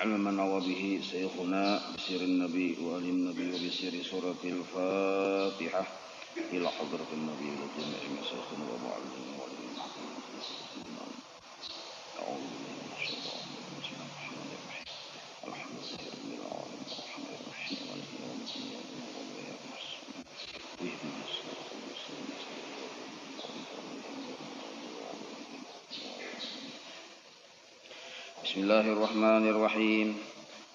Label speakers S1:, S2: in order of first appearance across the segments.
S1: علمنا وبه شيخنا بسر النبي وآل النبي وبسر سورة الفاتحة إلى حضرة النبي وجميع مشايخنا ومعلمين وعلمنا أعوذ بالله من الشيطان الرجيم الحمد لله رب العالمين الرحمن الرحيم مالك يوم الدين إياك نعبد واهدنا الصراط المستقيم بسم الله الرحمن الرحيم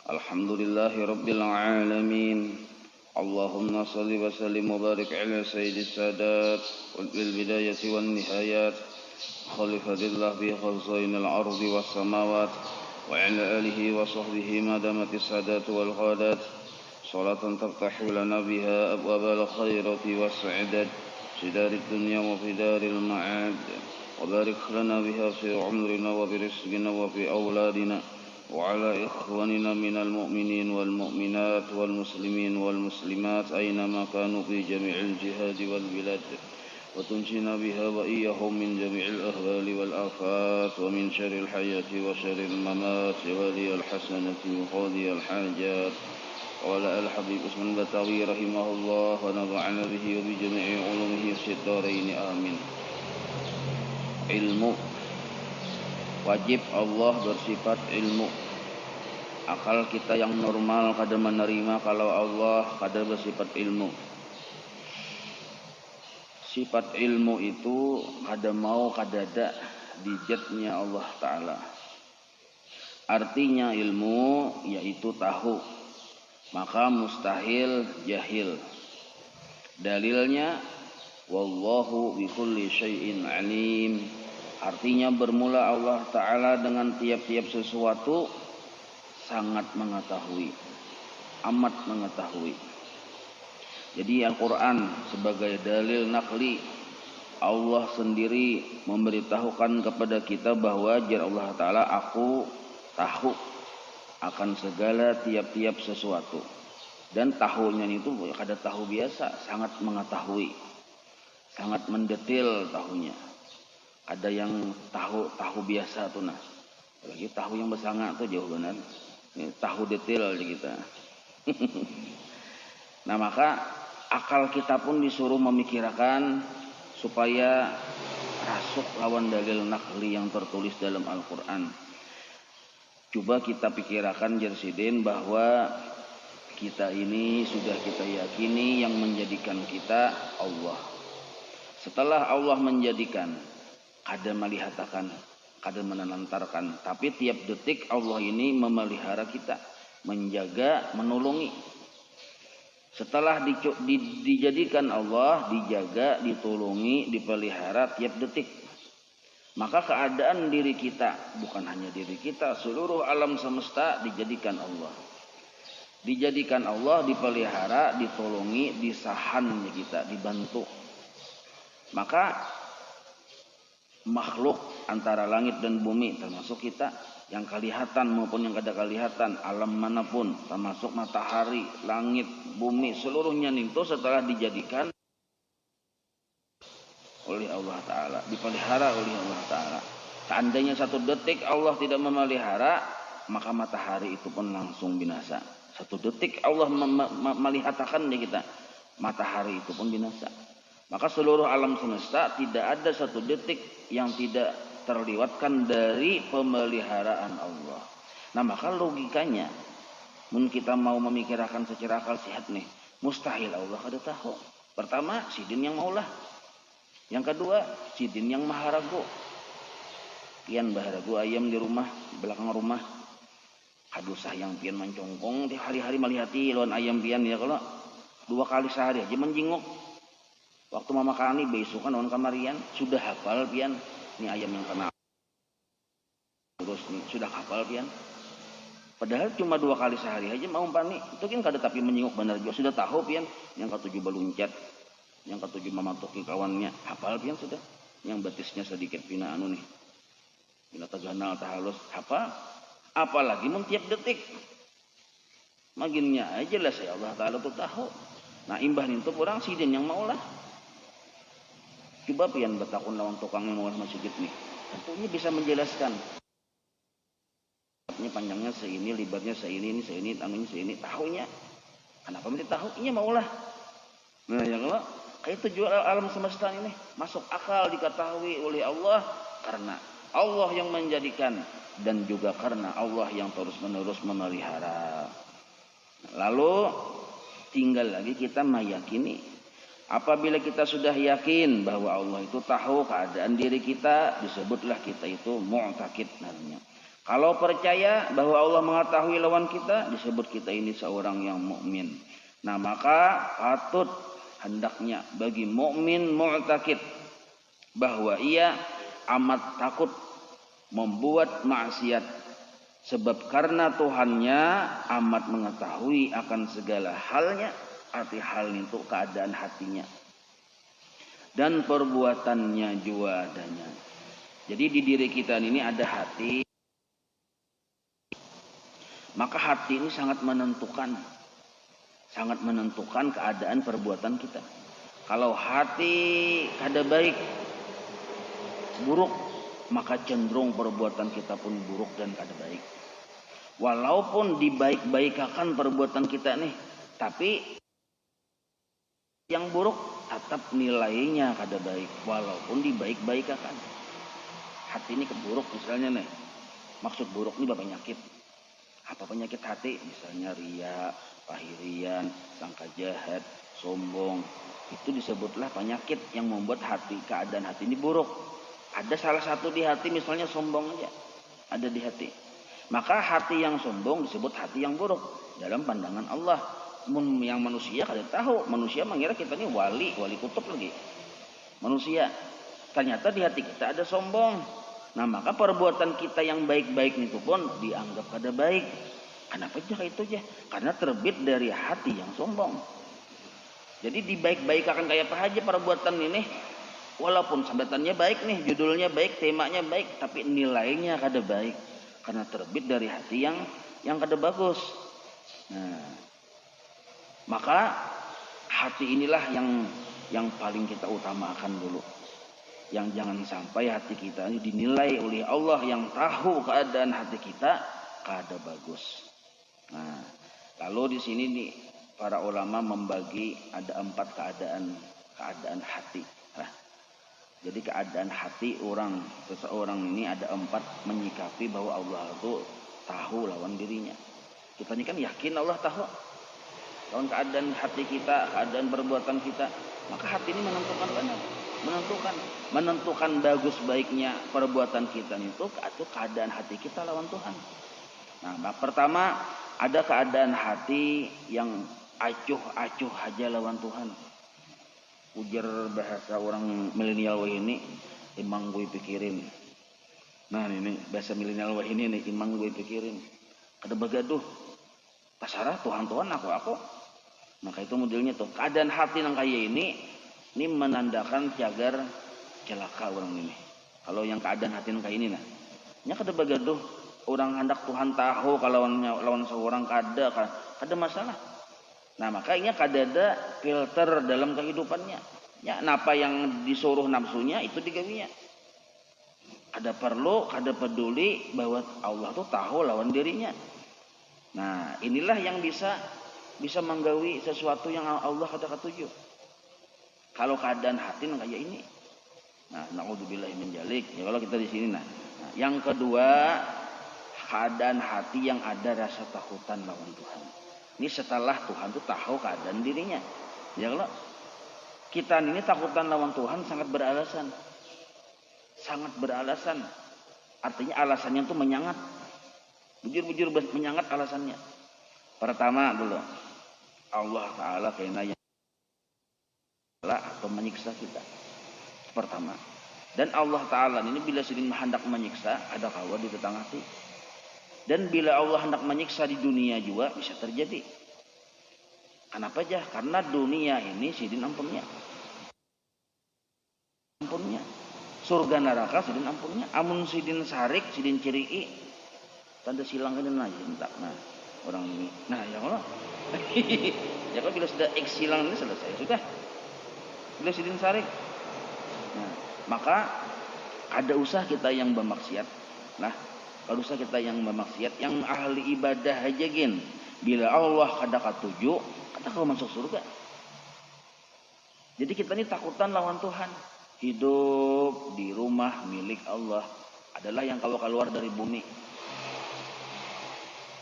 S1: الحمد لله رب العالمين اللهم صل وسلم وبارك على سيد السادات بالبداية والنهايات خليفة الله في خزائن الأرض والسماوات وعلى آله وصحبه ما دامت السادات والغادات صلاة تفتح لنا بها أبواب الخيرات والسعادة في دار الدنيا وفي دار المعاد وبارك لنا بها في عمرنا وبرزقنا وفي أولادنا وعلى إخواننا من المؤمنين والمؤمنات والمسلمين والمسلمات أينما كانوا في جميع الجهاد والبلاد وتنجينا بها وإياهم من جميع الأهوال والآفات ومن شر الحياة وشر الممات ولي الحسنة وقاضي الحاجات وعلى الحبيب اسم البتاوي رحمه الله ونفعنا به وبجميع علومه في الدارين آمين. Ilmu wajib Allah bersifat ilmu. Akal kita yang normal kada menerima kalau Allah kada bersifat ilmu. Sifat ilmu itu kada mau kada ada di zatnya Allah Ta'ala. Artinya ilmu yaitu tahu, maka mustahil jahil. Dalilnya wallahu bikulli syai'in alim. Artinya bermula Allah Ta'ala dengan tiap-tiap sesuatu sangat mengetahui, amat mengetahui. Jadi Al-Quran sebagai dalil nakli, Allah sendiri memberitahukan kepada kita bahwa jar Allah Ta'ala, aku tahu akan segala tiap-tiap sesuatu. Dan tahunya itu kada tahu biasa, sangat mengetahui, sangat mendetil tahunya. Ada yang tahu biasa tuh nah, lagi tahu yang bersangak tuh jauh benar. Tahu detail aja kita. Nah maka akal kita pun disuruh memikirkan supaya rasuk lawan dalil nakli yang tertulis dalam Al-Quran. Coba kita pikirkan Jersidin bahwa kita ini sudah kita yakini yang menjadikan kita Allah. Setelah Allah menjadikan, kada melihatakan, kada menantarkan, tapi tiap detik Allah ini memelihara kita, menjaga, menolongi. Setelah dijadikan Allah, dijaga, ditolongi, dipelihara tiap detik, maka keadaan diri kita, bukan hanya diri kita, seluruh alam semesta dijadikan Allah. Dijadikan Allah, dipelihara, ditolongi, disahan kita, dibantu. Maka makhluk antara langit dan bumi termasuk kita yang kelihatan maupun yang kada kelihatan, alam manapun termasuk matahari, langit, bumi, seluruhnya itu setelah dijadikan oleh Allah Ta'ala, dipelihara oleh Allah Ta'ala. Seandainya satu detik Allah tidak memelihara, maka matahari itu pun langsung binasa. Satu detik Allah melihatakan kita, matahari itu pun binasa. Maka seluruh alam semesta tidak ada satu detik yang tidak terliwatkan dari pemeliharaan Allah. Nah maka logikanya, mun kita mau memikirkan secara akal sehat nih, mustahil Allah kada tahu. Pertama, sidin yang maulah. Yang kedua, sidin yang maharago. Pian baharago ayam di rumah, di belakang rumah. Aduh sayang pian mencongkong, di hari-hari melihati lawan ayam pian ya, kalau 2 kali sehari aja menjenguk. Waktu mama kani besukan lawan kamarian, sudah hafal pian, ini ayam yang kena terus nih, sudah hafal pian. Padahal cuma 2 kali sehari aja mau pani, itu kan kada tapi menjenguk benar juga, sudah tahu pian, yang ke-7 baluncat, yang ke-7 mamatoki kawannya, hafal pian sudah. Yang batisnya sedikit pina anu nih, pina taganal tahalus, hafal. Apalagi mun tiap detik. Maginnya aja lah saya Allah Ta'ala tuh tahu. Nah imbah itu orang sidin yang maulah. Coba pian betakun lawan tukang yang mau masjid nih. Tentunya bisa menjelaskan. ini panjangnya seini, lebarnya seini, ini seini, anunya seini, tahunya. Kenapa mesti tahu? Ini maulah. Nah, yang Allah, kayak itu juga alam semesta ini masuk akal diketahui oleh Allah karena Allah yang menjadikan dan juga karena Allah yang terus-menerus memelihara. Lalu tinggal lagi kita meyakini. Apabila kita sudah yakin bahwa Allah itu tahu keadaan diri kita, disebutlah kita itu mu'taqid namanya. Kalau percaya bahwa Allah mengetahui lawan kita, disebut kita ini seorang yang mukmin. Nah, maka patut hendaknya bagi mukmin mu'taqid bahwa ia amat takut membuat maksiat, sebab karena Tuhannya amat mengetahui akan segala halnya, arti hal itu keadaan hatinya dan perbuatannya juga adanya. Jadi di diri kita ini ada hati, maka hati ini sangat menentukan keadaan perbuatan kita. Kalau hati kada baik, buruk, maka cenderung perbuatan kita pun buruk dan kada baik. Walaupun dibaik-baikakan perbuatan kita nih, tapi yang buruk tetap nilainya kada baik walaupun dibaik-baikakan. Hati ini keburuk misalnya nih. Maksud buruk ini penyakit. Apa penyakit hati? Misalnya riya, pahirian, sangka jahat, sombong. Itu disebutlah penyakit yang membuat keadaan hati ini buruk. Ada salah satu di hati misalnya sombong aja. Ada di hati. Maka hati yang sombong disebut hati yang buruk dalam pandangan Allah. Yang manusia kada tahu, manusia mengira kita ini wali kutub lagi. Manusia ternyata di hati kita ada sombong. Nah, maka perbuatan kita yang baik-baik itu pun dianggap kada baik. Kenapa aja kayak itu aja? Karena terbit dari hati yang sombong. Jadi dibaik-baikakan kayak apa aja perbuatan ini, walaupun sambatannya baik nih, judulnya baik, temanya baik, tapi nilainya kada baik karena terbit dari hati yang kada bagus. Nah, maka hati inilah yang paling kita utamakan dulu. Yang jangan sampai hati kita ini dinilai oleh Allah yang tahu keadaan hati kita kada bagus. Nah, lalu di sini nih para ulama membagi ada 4 keadaan hati. Nah, jadi keadaan hati seseorang ini ada 4 menyikapi bahwa Allah itu tahu lawan dirinya. Kita ini kan yakin Allah tahu lawan keadaan hati kita, keadaan perbuatan kita. Maka hati ini menentukan benar, menentukan bagus baiknya perbuatan kita itu atau keadaan hati kita lawan Tuhan. Nah, pertama ada keadaan hati yang acuh aja lawan Tuhan. Ujar bahasa orang milenial ini, imang gue pikirin. Nah, ini bahasa milenial ini nih, imang gue pikirin. Kada bagaduh. Tasarah Tuhan aku. Maka itu modelnya tuh. Keadaan hati yang kayak ini menandakan cagar celaka orang ini. Kalau yang keadaan hati yang kayak ini nah. Nya kada bagaduh orang hendak Tuhan tahu kalau lawan seorang kada masalah. Nah, makanya kada ada filter dalam kehidupannya. Ya, apa yang disuruh nafsunya itu digawinya. Kada perlu, kada peduli bahwa Allah tuh tahu lawan dirinya. Nah, inilah yang bisa menggawi sesuatu yang Allah kada ketuju. Kalau keadaan hati kayak ini. Nah, naudzubillahi min dzalik. Ya kalau kita di sini nah. Yang kedua, keadaan hati yang ada rasa takutan lawan Tuhan. Ini setelah Tuhan itu tahu keadaan dirinya. Ya kalau kita ini takutan lawan Tuhan sangat beralasan. Sangat beralasan. Artinya alasannya itu menyangat. Bujur-bujur menyangat alasannya. Pertama dulu, Allah Ta'ala kena yang atau menyiksa kita. Pertama. Dan Allah Ta'ala ini bila sedang hendak menyiksa, ada kawa di tetang hati. Dan bila Allah hendak menyiksa di dunia juga bisa terjadi. Kenapa aja? Karena dunia ini sidin ampunnya. Surga neraka sidin ampunnya. Amun sidin sarik, sidin cirii, tanda silang kan aja entak. Nah, orang ini. Nah, ya Allah. Ya kalau bila sudah X silang ini selesai sudah. Bila sidin sarik. Nah, maka ada usaha kita yang bermaksiat. Nah, Kalau usah kita yang memaksiat, yang ahli ibadah aja gin. Bila Allah kada katuju, kada kau masuk surga. Jadi kita ini takutan lawan Tuhan. Hidup di rumah milik Allah adalah yang kalau keluar dari bumi,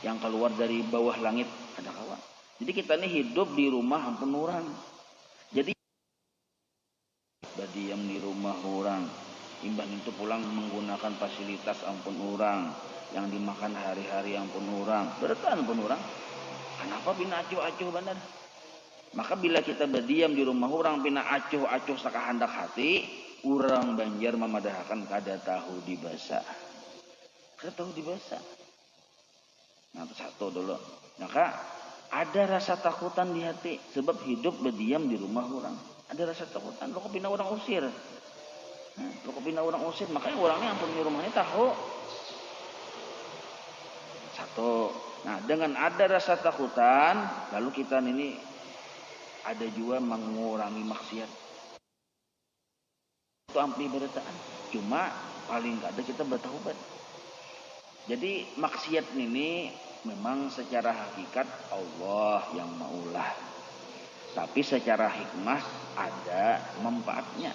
S1: yang keluar dari bawah langit ada kawan. Jadi kita ini hidup di rumah ampun orang. Jadi diam di rumah orang, imbang itu pulang menggunakan fasilitas ampun orang, yang dimakan hari-hari ampun orang, bertahan ampun orang. Kenapa pina acuh-acuh benar? Maka bila kita berdiam di rumah orang pina acuh-acuh sakahandak hati, orang Banjar memadahkan kada tahu dibasa. Kada tahu dibasa. Nah, itu satu dulu. Maka ada rasa takutan di hati sebab hidup berdiam di rumah orang. Ada rasa takutan. Lo kepina orang usir. Lo kepina orang usir, makanya orangnya ampun di rumahnya tahu. Satu. Nah, dengan ada rasa takutan, lalu kita ini ada juga mengurangi maksiat. Itu ampli berataan. Cuma paling ada kita bertaubat. Jadi maksiat ini memang secara hakikat Allah yang maulah. Tapi secara hikmah ada manfaatnya.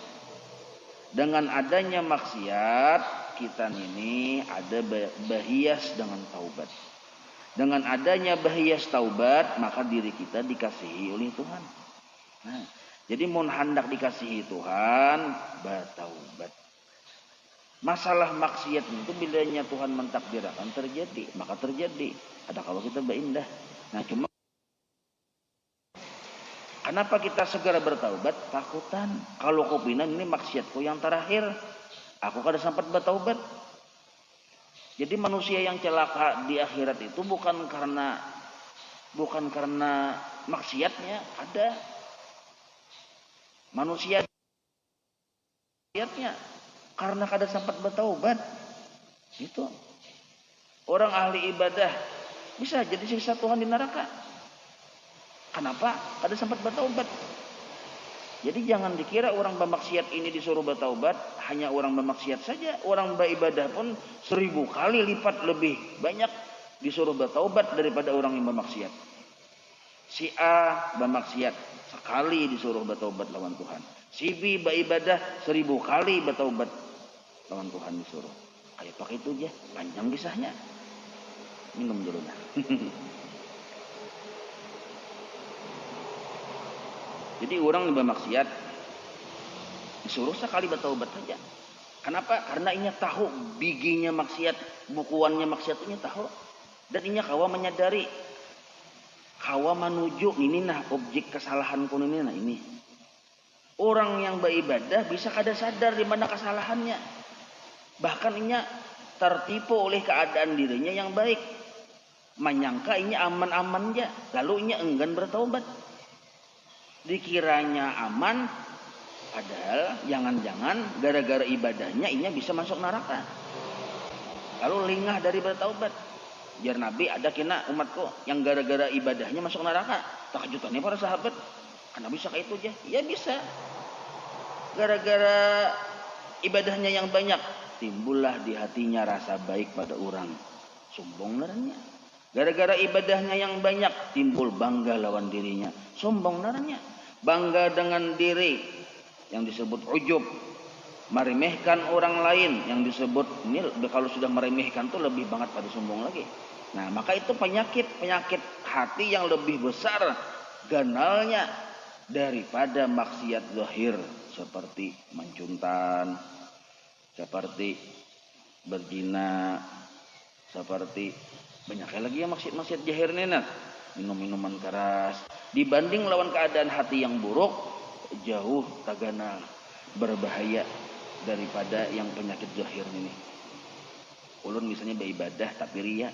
S1: Dengan adanya maksiat kita ini ada bahias dengan taubat. Dengan adanya bahias taubat, maka diri kita dikasihi oleh Tuhan. Nah, jadi mun hendak dikasihi Tuhan, bertaubat. Masalah maksiat itu bilanya Tuhan mentakdirkan terjadi, maka terjadi. Ada kalau kita berindah. Nah, cuma kenapa kita segera bertaubat? Takutan. Kalau kopinan ini maksiatku yang terakhir, aku kada sempat bertaubat. Jadi manusia yang celaka di akhirat itu bukan karena maksiatnya, ada manusia maksiatnya karena kada sempat bertaubat. Itu orang ahli ibadah bisa jadi siksa Tuhan di neraka. Kenapa? Kada sempat bertaubat. Jadi jangan dikira orang bermaksiat ini disuruh bertaubat hanya orang bermaksiat saja. Orang beribadah pun 1000 kali lipat lebih banyak disuruh bertaubat daripada orang yang bermaksiat. Si A bermaksiat sekali disuruh bertaubat lawan Tuhan. Si B beribadah 1000 kali bertaubat lawan Tuhan disuruh. Kayak pakai itu aja, panjang kisahnya. Minum dulu nah. Jadi orang yang bermaksiat disuruh sekali bertaubat saja. Kenapa? Karena inya tahu biginya maksiat, bukuannya maksiat inya tahu. Dan inya kawa menyadari, kawa menuju ini nah objek kesalahan pun ini nah ini. Orang yang beribadah bisa kada sadar di mana kesalahannya. Bahkan inya tertipu oleh keadaan dirinya yang baik. Menyangka inya aman-aman aja, lalu inya enggan bertaubat. Dikiranya aman, padahal jangan-jangan gara-gara ibadahnya inya bisa masuk neraka. Lalu lingah dari bertaubat. Jar Nabi, ada kena umatku yang gara-gara ibadahnya masuk neraka. Tak kejutannya para sahabat, karena bisa kayak itu aja. Ya bisa. Gara-gara ibadahnya yang banyak, timbullah di hatinya rasa baik pada orang. Sombong naranya. Gara-gara ibadahnya yang banyak, timbul bangga lawan dirinya. Sombong naranya. Bangga dengan diri yang disebut ujub, meremehkan orang lain yang disebut ini kalau sudah meremehkan tuh lebih banget pada sombong lagi. Nah, maka itu penyakit hati yang lebih besar ganalnya daripada maksiat zahir seperti mencuntan, seperti berzina, seperti banyaknya lagi ya maksiat zahir nih nah. Minum-minuman keras dibanding lawan keadaan hati yang buruk jauh tagana berbahaya daripada yang penyakit zahir ini. Ulun misalnya beribadah tapi ria,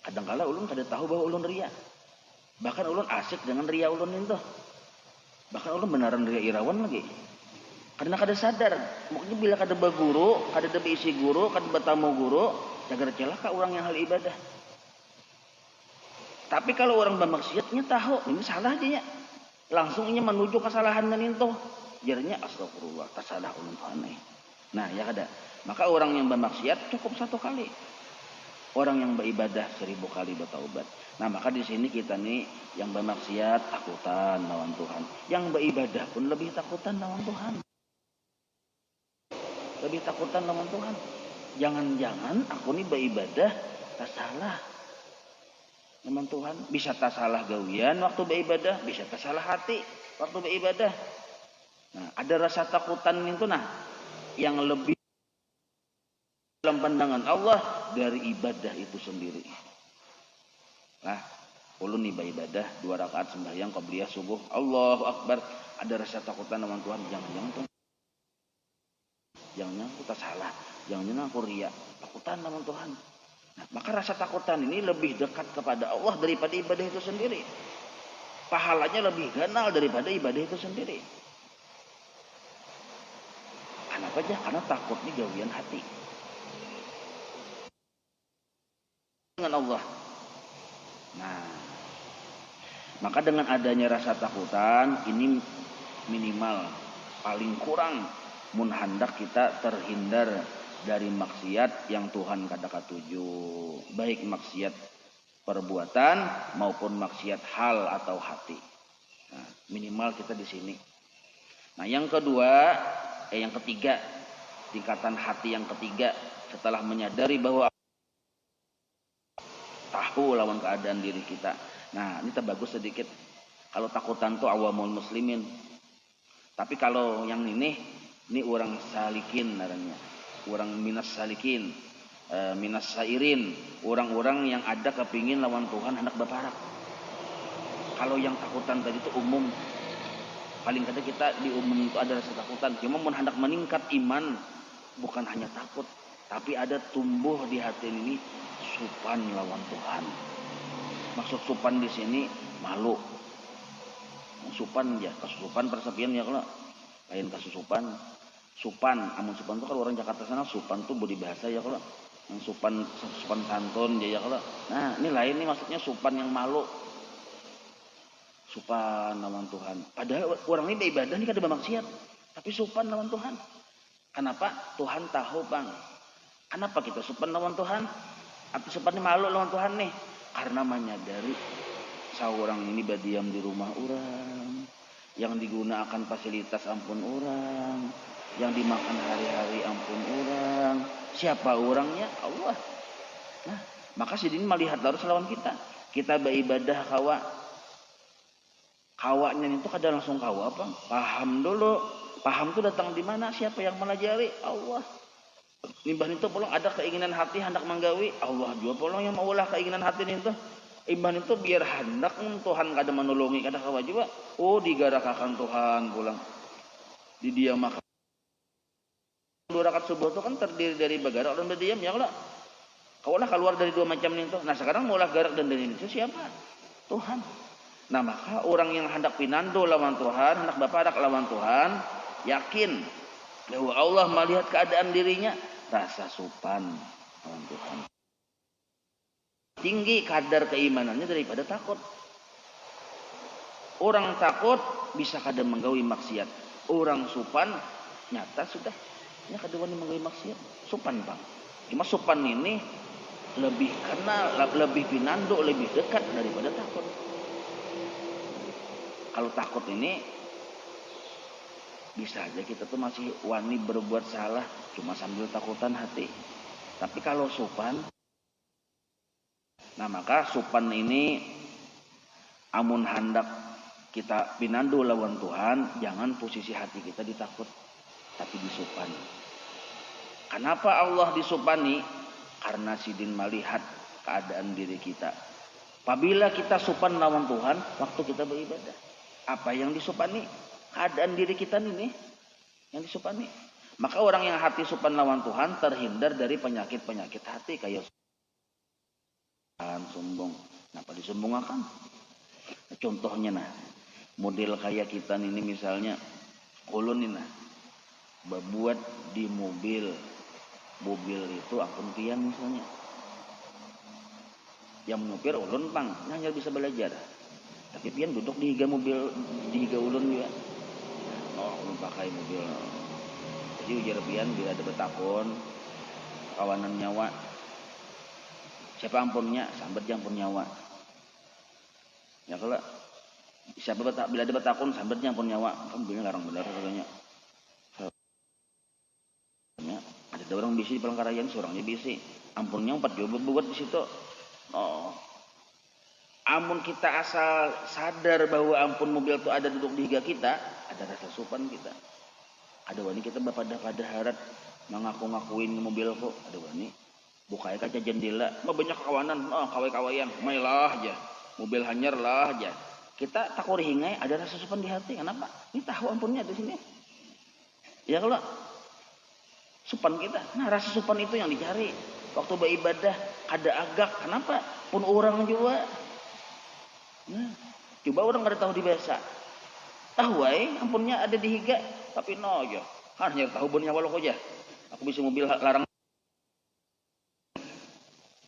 S1: kadangkala ulun kada tahu bahwa ulun ria, bahkan ulun asik dengan ria ulun itu, bahkan ulun benaran ria irawan lagi karena kada sadar. Mungkin bila kada baguru, kada ada isi guru, kada bertamu guru, jaga celaka orang yang hal ibadah. Tapi kalau orang bermaksiatnya tahu ini salah aja ya, langsung inya menuju kesalahan itu, jadinya astagfirullah, tersalah ulun aneh. Nah ya kada. Maka orang yang bermaksiat cukup satu kali. Orang yang beribadah 1000 kali bertaubat. Nah, maka di sini kita nih yang bermaksiat takutan lawan Tuhan. Yang beribadah pun lebih takutan lawan Tuhan. Lebih takutan lawan Tuhan. Jangan-jangan aku nih beribadah tak salah lawan Tuhan. Bisa tak salah gawian waktu beribadah, bisa tak salah hati waktu beribadah. Nah, ada rasa takutan itu yang lebih dalam pandangan Allah dari ibadah itu sendiri. Nah, ulun ibadah 2 rakaat sembahyang qabliyah subuh, Allahu Akbar, ada rasa takutan sama Tuhan, jangan-jangan aku tak salah, jangan-jangan aku riya, takutan sama Tuhan. Nah, maka rasa takutan ini lebih dekat kepada Allah daripada ibadah itu sendiri. Pahalanya lebih ganal daripada ibadah itu sendiri. Kenapa aja? Karena takut nih gawian hati dengan Allah. Nah, maka dengan adanya rasa takutan ini minimal paling kurang mun hendak kita terhindar dari maksiat yang Tuhan kada katuju, baik maksiat perbuatan maupun maksiat hal atau hati. Nah, minimal kita di sini. Nah, yang ketiga, tingkatan hati yang ketiga setelah menyadari bahwa tahu lawan keadaan diri kita. Nah, ini terbagus sedikit. Kalau takutan tuh awamul muslimin. Tapi kalau yang ini orang salikin namanya. Orang minas salikin, minas sairin, orang-orang yang ada kepingin lawan Tuhan hendak berparak. Kalau yang takutan tadi itu umum. Paling kadang kita di umum itu ada rasa takutan. Cuma mun hendak meningkat iman, bukan hanya takut, tapi ada tumbuh di hati ini supan lawan Tuhan. Maksud supan di sini malu. Supan ya, kasusupan persepian ya kalau lain kasusupan. Supan, amun supan itu kalau orang Jakarta sana supan tuh budi bahasa ya kalau. Yang supan santun ya kalau. Nah, ini lain nih maksudnya supan yang malu. Supan lawan Tuhan. Padahal orang ini beribadah ini kada bermaksiat, tapi supan lawan Tuhan. Kenapa? Tuhan tahu, Bang. Kenapa kita supan lawan Tuhan? Atau supan ini malu lawan Tuhan nih? Karena menyadari seorang ini berdiam di rumah orang, yang digunakan fasilitas ampun orang, yang dimakan hari-hari ampun orang. Siapa orangnya? Allah. Nah, maka sidin melihat harus lawan kita. Kita beribadah kawanya itu kada langsung kawa apa? Paham dulu. Paham itu datang di mana? Siapa yang melajari? Allah. Imbah itu polong ada keinginan hati hendak menggawi, Allah juga polong yang maulah keinginan hati itu. Imbah itu biar hendak Tuhan kada menolongi kada kawa juga. Oh, digarakakan Tuhan pulang. Di dia makan 2 rakaat subuh itu kan terdiri dari bergarak dan berdiam ya kalau. Kaulah keluar dari 2 macam itu. Nah, sekarang maulah garak dan berdiam itu siapa? Tuhan. Nah, maka orang yang hendak pinando lawan Tuhan, hendak berparak lawan Tuhan, yakin bahwa Allah melihat keadaan dirinya, rasa supan lawan Tuhan. Tinggi kadar keimanannya daripada takut. Orang takut bisa kada menggawi maksiat. Orang supan nyata sudah nya kada wani menggawi maksiat. Supan, Bang. Cuma supan ini lebih kenal, lebih pinando, lebih dekat daripada takut. Kalau takut ini bisa aja kita tuh masih wani berbuat salah cuma sambil takutan hati. Tapi kalau supan, nah maka supan ini amun hendak kita pinando lawan Tuhan, jangan posisi hati kita ditakut, tapi disupan. Kenapa Allah disupani? Karena sidin melihat keadaan diri kita. Apabila kita supan lawan Tuhan, waktu kita beribadah, apa yang disupani? Keadaan diri kita ini yang disupani. Maka orang yang hati supan lawan Tuhan terhindar dari penyakit-penyakit hati kayak sombong. Kenapa disombongakan? Contohnya model kayak kita ini misalnya ulun ini berbuat di mobil itu akun pian misalnya. Yang menyupir ulun Bang, hanya bisa belajar. Tapi pian duduk di higa mobil, di higa ulun juga. Oh, ulun pakai mobil. Jadi ujar pian bila ada betakon kawanan nyawa. Siapa ampunnya? Sambat ampun nyawa. Ya kalau siapa bila ada batakun sambat ampun nyawa. Kan bunyi larang benar katanya. Ada orang bisi di Palangkaraya, seorangnya bisi. Ampunnya 4 juga buat di situ. Oh. Amun kita asal sadar bahwa ampun mobil itu ada duduk di higa kita, ada rasa sopan kita. Ada wani kita pada harat mengaku-ngakuin mobil kok. Ada wani buka kaca jendela, mah banyak kawanan, kawai-kawayan, mailah aja. Mobil hanyar lah aja. Kita takut hingai, ada rasa sopan di hati. Kenapa? Ini tahu ampunnya di sini. Ya kalau sopan kita, nah rasa sopan itu yang dicari. Waktu beribadah ada agak, kenapa? Pun orang juga. Nah, coba orang kada tahu di bahasa. Tahu ampunnya ada di higa, tapi no aja. Hanya tahu punya walau aja. Aku bisa mobil larang.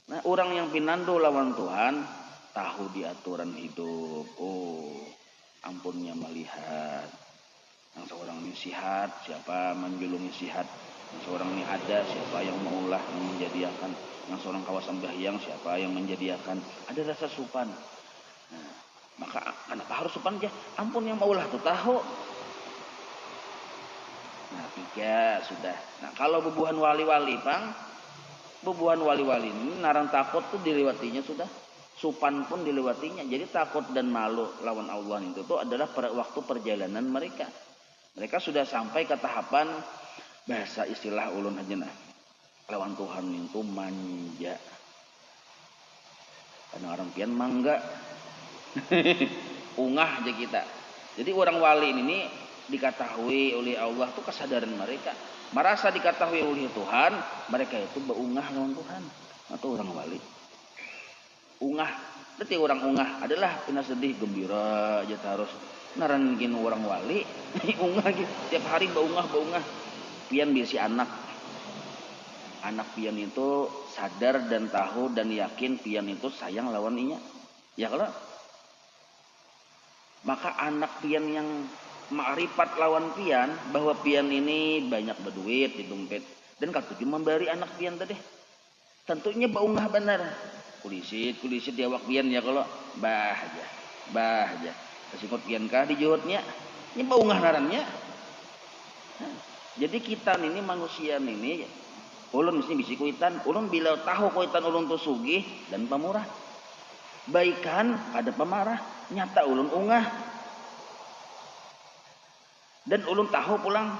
S1: Nah, orang yang pinando lawan Tuhan tahu di aturan hidup. Oh, ampunnya melihat. Yang seorang ini sihat, siapa menjulungi sihat. Yang seorang ini ada, siapa yang mengulah, yang menjadikan. Yang seorang kawasan bahyang, siapa yang menjadikan. Ada rasa sopan. Nah, maka kenapa harus sopan aja? Ampun yang maulah tuh tahu. Nah, 3 sudah. Nah, kalau bubuhan wali-wali, Bang, bubuhan wali-wali ini narang takut tuh dilewatinya sudah. Sopan pun dilewatinya. Jadi takut dan malu lawan Allah itu tuh adalah waktu perjalanan mereka. Mereka sudah sampai ke tahapan bahasa istilah ulun aja nah. Lawan Tuhan itu manja. Karena orang pian mangga. Ungah aja kita. Jadi orang wali ini diketahui oleh Allah tuh kesadaran mereka. Merasa diketahui oleh Tuhan, mereka itu beungah lawan Tuhan. Atau orang wali. Ungah. Berarti orang ungah adalah pina sedih gembira aja harus narangin orang wali. Ungah gitu. Tiap hari beungah. Pian bisi anak. Anak pian itu sadar dan tahu dan yakin pian itu sayang lawan inya. Ya kalau maka anak pian yang makrifat lawan pian bahwa pian ini banyak berduit di dompet dan katuju memberi anak pian tadi tentunya baunggah benar kulisit dia wak pian ya kalau bah aja kesikot pian kah di jawabnya ini baunggah narannya. Jadi kita ini manusia ini ulun mesti bisi kuitan ulun bila tahu kuitan ulun tuh sugih dan pemurah baikan ada pemarah nyata ulun ungah dan ulun tahu pulang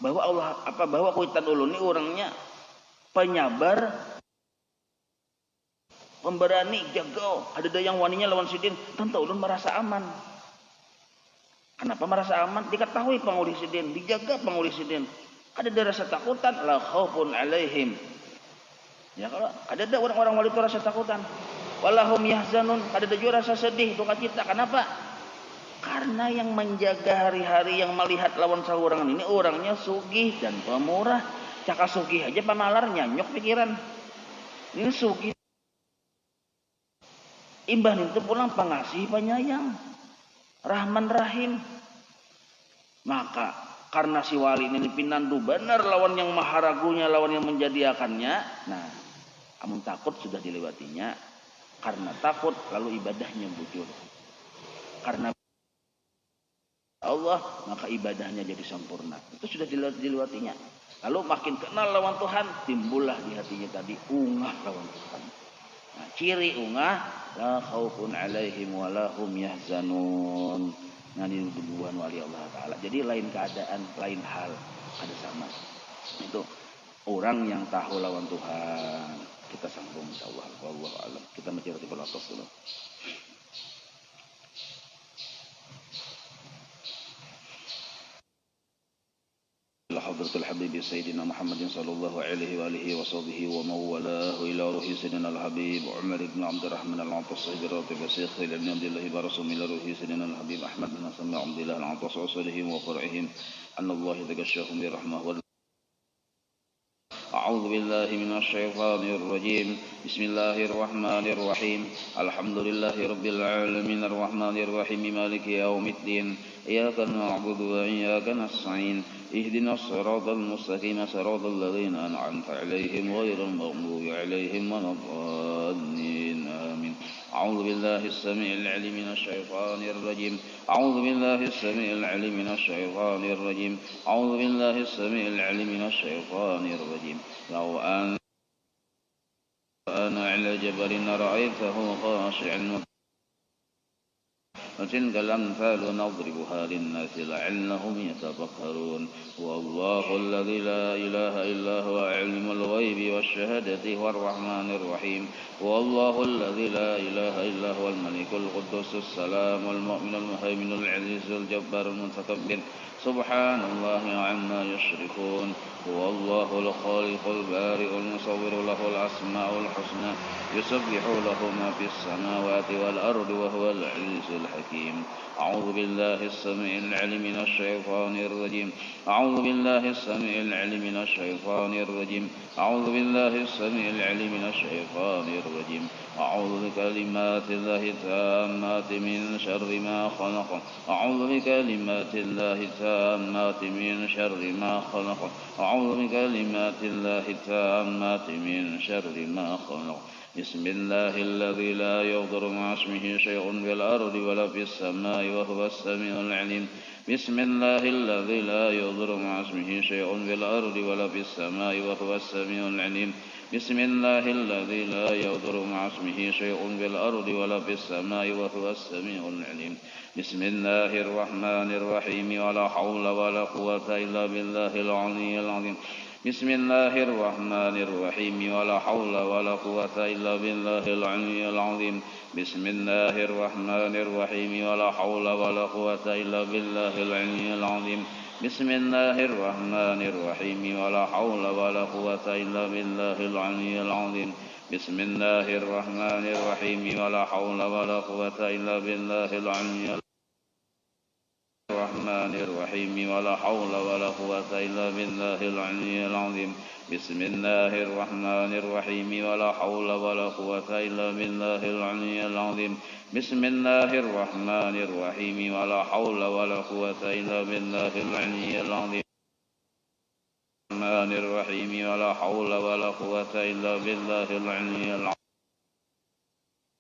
S1: bahwa bahwa kuitan ulun ini orangnya penyabar pemberani jago ada yang waninya lawan sidin tentu ulun merasa aman. Kenapa merasa aman? Diketahui panguli sidin dijaga panguli sidin ada rasa takutan la khaufun alaihim ya kalau ada orang-orang wali itu rasa takutan walahum yahzanun ada juga rasa sedih duka cita. Kenapa? Karena yang menjaga hari-hari yang melihat lawan seorang ini orangnya sugih dan pemurah. Caka sugih aja pamalar nyanyok pikiran. Ini sugih. Imbah itu pulang pengasih penyayang. Rahman rahim. Maka karena si wali ini pinandu benar lawan yang maha ragunya, lawan yang menjadiakannya. Nah, amun takut sudah dilewatinya. Karena takut lalu ibadahnya bujur. Karena Allah maka ibadahnya jadi sempurna. Itu sudah dilewatinya. Lalu makin kenal lawan Tuhan timbullah di hatinya tadi ungah lawan Tuhan. Nah, ciri ungah la khaufun alaihim wa lahum yahzanun. Nah ini hubungan wali Allah Ta'ala. Jadi lain keadaan, lain hal ada sama. Itu orang yang tahu lawan Tuhan. Kita sambung insyaallah. Wallahu a'lam. Kita mencari berlaku dulu. حضرة الحبيب سيدنا محمد صلى الله عليه وآله وصحبه ومن والاه إلى روح سيدنا الحبيب عمر بن عبد الرحمن العطاس براتب الشيخ بن عبد الله برسول إلى روح سيدنا الحبيب أحمد بن حسن عبد الله العطاس وصلهم وفرعهم أن الله تغشاهم برحمه أعوذ بالله من الشيطان الرجيم بسم الله الرحمن الرحيم الحمد لله رب العالمين الرحمن الرحيم مالك يوم الدين إياك نعبد وإياك نستعين اهدنا الصراط المستقيم صراط الذين أنعمت عليهم غير المغضوب عليهم ولا الضالين آمين. أعوذ بالله السميع العليم من الشيطان الرجيم. أعوذ بالله السميع العليم من الشيطان الرجيم. أعوذ بالله السميع العليم من الشيطان الرجيم. لو أن على جبل رأيته خاشعا وتلك الأمثال نضربها للناس لعلهم يتفكرون. هو الله الذي لا إله إلا هو عالم الغيب والشهادة هو الرحمن الرحيم. هو الله الذي لا إله إلا هو الملك القدوس السلام المؤمن المهيمن العزيز الجبار المتكبر سبحان الله عما يشركون. هو الله الخالق البارئ المصور له الأسماء الحسنى يسبح له ما في السماوات والأرض وهو العزيز الحكيم. أعوذ بالله السميع العليم من الشيطان الرجيم. أعوذ بالله السميع العليم من الشيطان الرجيم. أعوذ بالله السميع العليم من الشيطان الرجيم. أعوذ بكلمات الله التامات من شر ما خلق. أعوذ بكلمات الله التامات من شر ما خلق. أعوذ بكلمات الله التامات من شر ما خلق. بسم الله الذي لا يضر مع اسمه شيء في الأرض ولا في السماء وهو السميع العليم. بسم الله الذي لا يضر مع اسمه شيء في الأرض ولا في السماء وهو السميع العليم. بسم الله الذي لا يضر مع اسمه شيء في الأرض ولا في السماء وهو السميع العليم. بسم الله الرحمن الرحيم. ولا حول ولا قوة إلا بالله العلي العظيم. بسم الله الرحمن الرحيم. ولا حول ولا قوة إلا بالله العلي العظيم. بسم الله الرحمن الرحيم. ولا حول ولا قوة إلا بالله العلي العظيم. بسم الله الرحمن الرحيم. ولا حول ولا قوة إلا بالله العلي العظيم. بسم الله الرحمن الرحيم. ولا حول ولا قوة إلا بالله العلي الرحمن الرحيم. ولا حول ولا قوة إلا بالله العلي العظيم. بسم الله الرحمن الرحيم. ولا حول ولا قوة إلا بالله العلي العظيم. بسم الله الرحمن الرحيم. ولا حول ولا قوة إلا بالله العلي العظيم. الرحمن الرحيم. ولا حول ولا قوة إلا بالله العلي العظيم.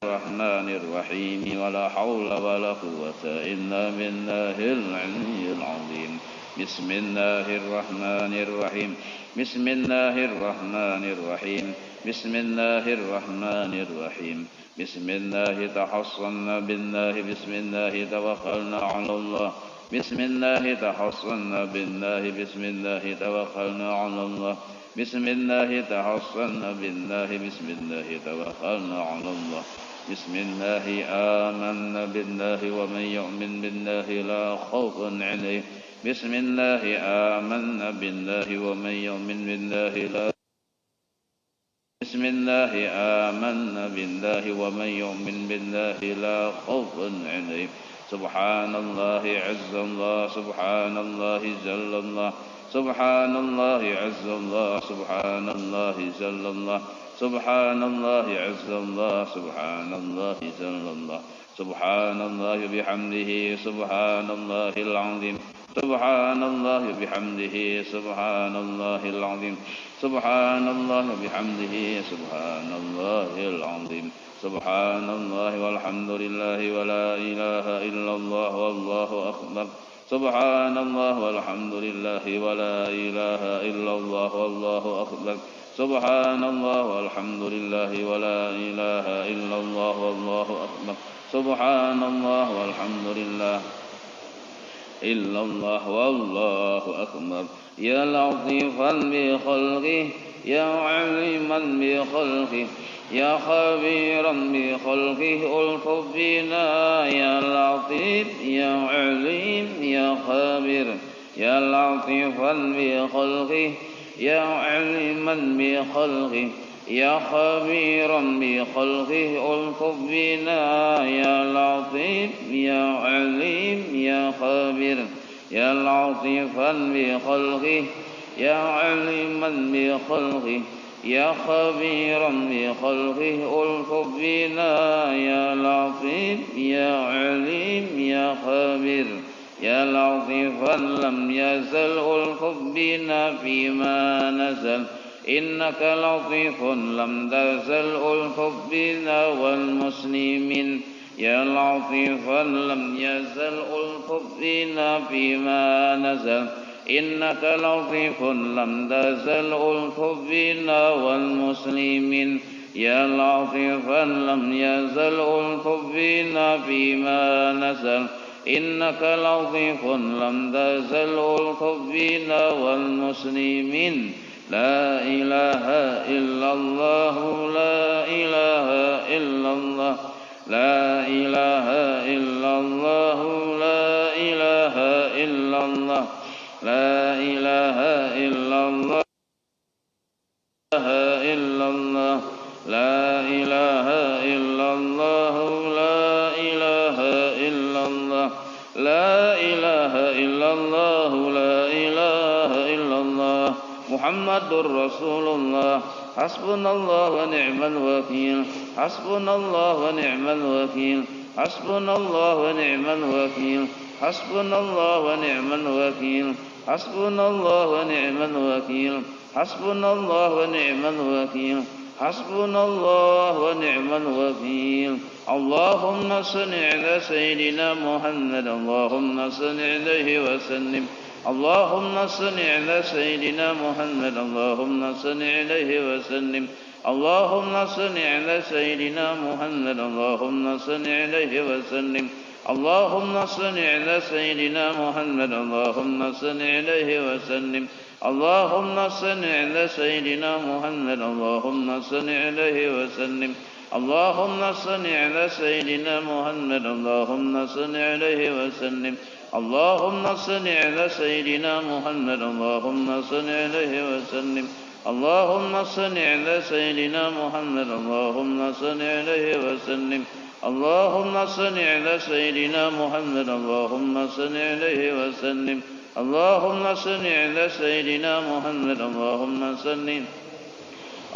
S1: الرحمن الرحيم. ولا حول ولا قوة إلا بالله العلي العظيم. بسم الله الرحمن الرحيم. بسم الله الرحمن الرحيم. بسم الله الرحمن الرحيم. بسم الله تحصنا بالله. بسم الله توكلنا على الله. بسم الله تحصنا بالله. بسم الله توكلنا على الله. بسم الله تحصنا بالله. بسم الله توكلنا على الله. بسم الله آمنا بالله ومن يؤمن بالله لا خوف عليه. بسم الله آمنا بالله ومن يؤمن بالله لا بسم الله آمنا بالله ومن يؤمن بالله لا خوف عليه. سبحان الله عز الله. سبحان الله جل الله. سبحان الله عز الله. سبحان الله جل الله. سبحان الله عز الله. سبحان الله جل الله. سبحان الله بحمده. سبحان الله العظيم. سبحان الله بحمده. سبحان الله العظيم. سبحان الله بحمده. سبحان الله العظيم. سبحان الله والحمد لله ولا إله إلا الله والله أكبر. سبحان الله والحمد لله ولا إله إلا الله والله أكبر. سبحان الله والحمد لله ولا إله إلا الله والله أكبر. سبحان الله والحمد لله إلا الله والله أكبر. يا لطيفا بخلقه يا عليما بخلقه يا خبيرا بخلقه ألطف بنا يا لطيف يا عليم يا خبير. يا لطيفا بخلقه يا عليما بخلقه يا خبيرا بخلقه ألطف بنا يا لطيف يا عليم يا خبير. يا لطيفا بخلقه يا عليما بخلقه يا خبيرا بخلقه ألطف بنا يا لطيف يا عليم يا خبير. يا لطيفا لم يزل ألطف بنا فيما نزل إنك لطيف لم تزل ألطف بنا والمسلمين يا لطيفا لم يزل ألطف بنا فيما نزل إنك لطيف لم تزل ألطف بنا والمسلمين يا لطيفا لم يزل ألطف بنا فيما نزل إنك لطيف لم تزل ألطف بنا والمسلمين لا إله إلا الله لا إله إلا الله لا إله إلا الله لا إله إلا الله لا إله إلا الله إلا الله لا إله إلا الله لا إله إلا الله لا إله إلا الله لا إله إلا الله محمد رسول الله حسبنا الله ونعم الوكيل حسبنا الله ونعم الوكيل حسبنا الله ونعم الوكيل حسبنا الله ونعم الوكيل حسبنا الله ونعم الوكيل حسبنا الله ونعم الوكيل حسبنا الله ونعم الوكيل اللهم صل على سيدنا محمد اللهم صل عليه وسلم اللهم صل على سيدنا محمد اللهم صل عليه وسلم اللهم صل على سيدنا محمد اللهم صل عليه وسلم اللهم صل على سيدنا محمد اللهم صل عليه وسلم اللهم صل على سيدنا محمد اللهم صل عليه وسلم اللهم صل على سيدنا محمد اللهم صل عليه وسلم اللهم صل على سيدنا محمد اللهم صل عليه وسلم اللهم صل على سيدنا محمد اللهم صل عليه وسلم اللهم صل على سيدنا محمد اللهم صل عليه وسلم اللهم صل على سيدنا محمد اللهم صل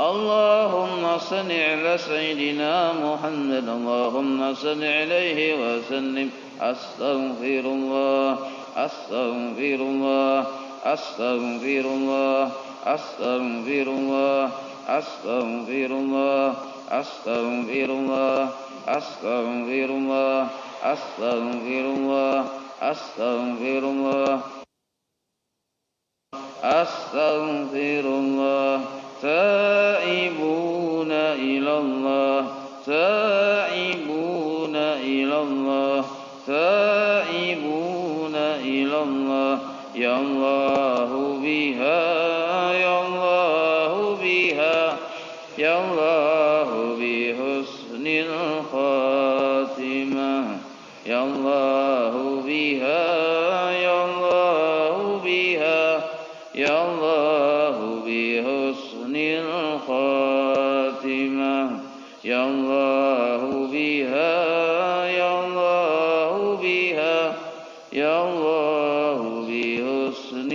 S1: اللهم صل على سيدنا محمد اللهم صل عليه وسلم أستغفر الله أستغفر الله أستغفر الله أستغفر الله أستغفر الله أستغفر الله أستغفر الله أستغفر الله أستغفر الله أستغفر الله تائبون إلى الله تائبون إلى الله تائبون إلى الله يا الله بها يا الله بها يا الله بحسن الخاتمة يا الله بها يا الله بها يا الله بحسن الخاتمة يا الله بها يا الله بها يا الله بحسن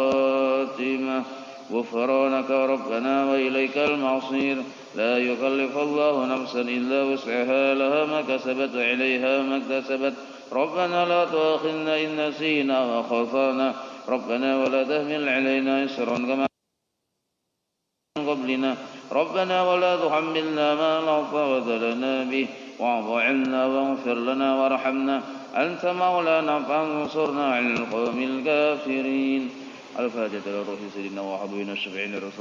S1: الخاتمة غفرانك ربنا وإليك المصير لا يكلف الله نفسا إلا وسعها لها ما كسبت وعليها ما اكتسبت ربنا لا تؤاخذنا إن نسينا وأخطأنا ربنا ولا تحمل علينا إصرا كما قبلنا ربنا ولا تحملنا ما لا طاقة لنا به واعف عنا واغفر لنا وارحمنا أنت مولانا فانصرنا على القوم الكافرين الفاتحة للروح سيدنا وحبيبنا الشفيعين الرسول